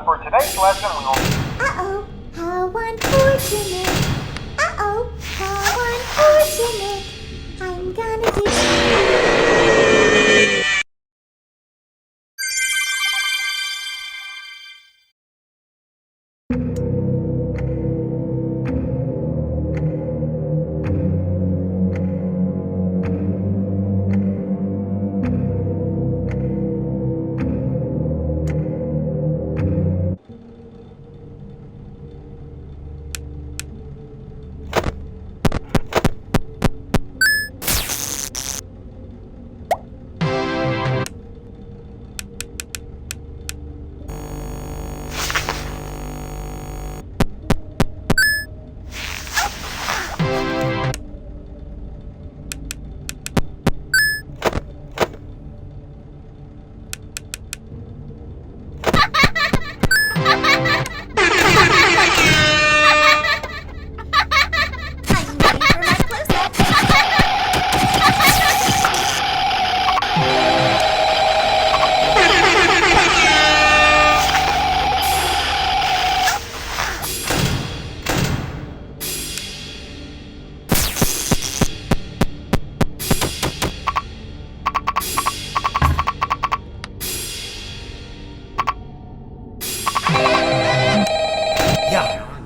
for today's lesson we will... Uh-oh, how unfortunate. Uh-oh, how unfortunate. I'm gonna do...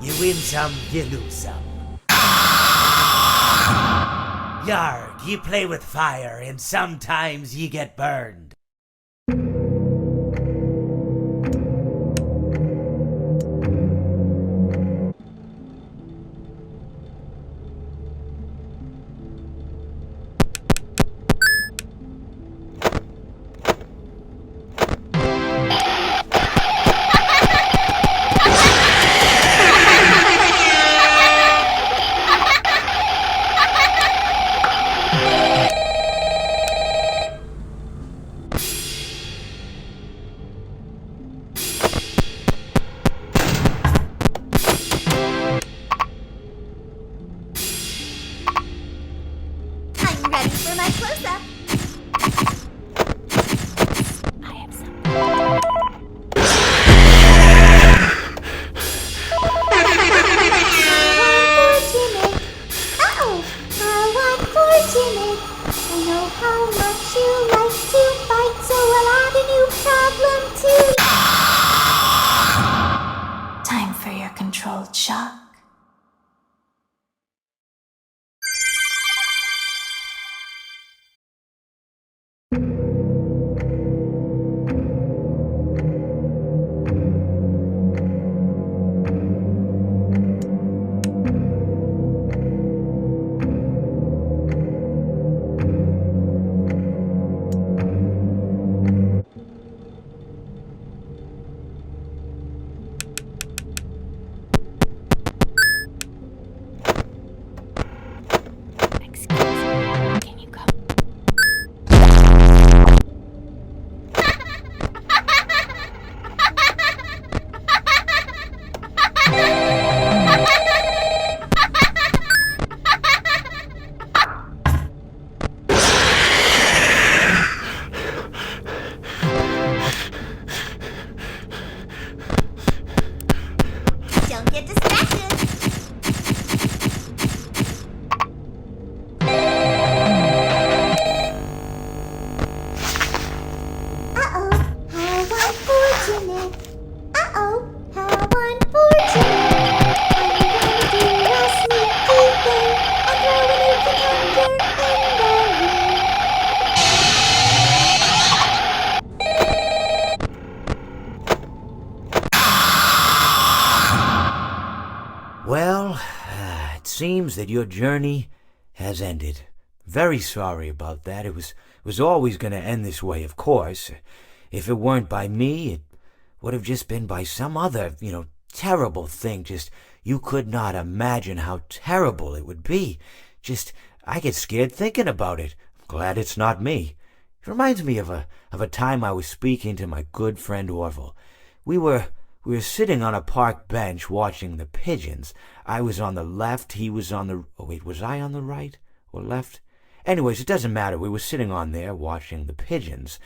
You win some, you lose some. Yarg, you play with fire, and sometimes you get burned. Ready for my close-up. I have some. Unfortunate. Uh-oh, how unfortunate. I know how much you like to fight, so I'll add a new problem to... Time for your controlled shock. Don't get distracted. Uh-oh, how unfortunate. Uh-oh, how unfortunate. I'm gonna do a sneaky thing and throw a new contender in the Well, it seems that your journey has ended. Very sorry about that. It was always going to end this way, of course. If it weren't by me, it would have just been by some other, terrible thing. Just, you could not imagine how terrible it would be. Just, I get scared thinking about it. I'm glad it's not me. It reminds me of a time I was speaking to my good friend Orville. We were sitting on a park bench watching the pigeons. I was on the left, he was on the... Oh, wait, was I on the right or left? Anyways, it doesn't matter. We were sitting on there watching the pigeons.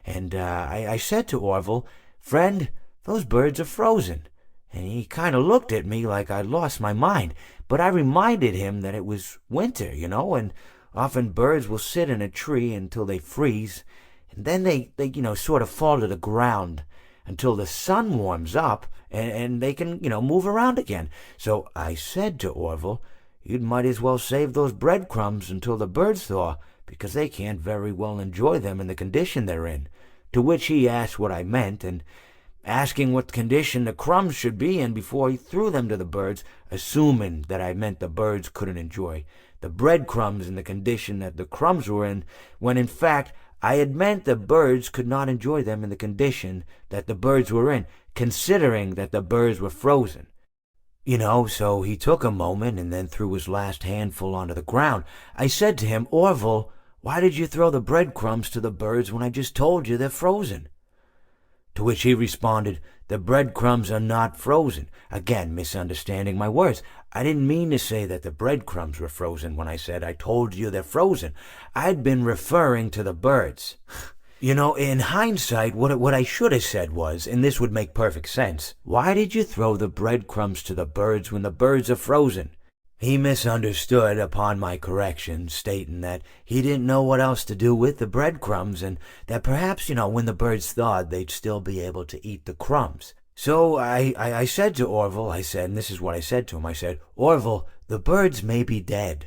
And I said to Orville, friend, those birds are frozen." And he kind of looked at me like I'd lost my mind. But I reminded him that it was winter, and often birds will sit in a tree until they freeze, and then they sort of fall to the ground until the sun warms up and they can, move around again. So I said to Orville, "You might as well save those breadcrumbs until the birds thaw, because they can't very well enjoy them in the condition they're in." To which he asked what I meant, and asking what condition the crumbs should be in before he threw them to the birds, assuming that I meant the birds couldn't enjoy the breadcrumbs in the condition that the crumbs were in, when in fact I had meant the birds could not enjoy them in the condition that the birds were in, considering that the birds were frozen. So he took a moment and then threw his last handful onto the ground. I said to him, "Orville, why did you throw the breadcrumbs to the birds when I just told you they're frozen?" To which he responded, "The breadcrumbs are not frozen." Again, misunderstanding my words. I didn't mean to say that the breadcrumbs were frozen when I said I told you they're frozen. I'd been referring to the birds. In hindsight, what I should have said was, and this would make perfect sense, "Why did you throw the breadcrumbs to the birds when the birds are frozen?" He misunderstood upon my correction, stating that he didn't know what else to do with the breadcrumbs, and that perhaps, when the birds thawed, they'd still be able to eat the crumbs. So I said to Orville, and this is what I said to him, I said, "Orville, the birds may be dead,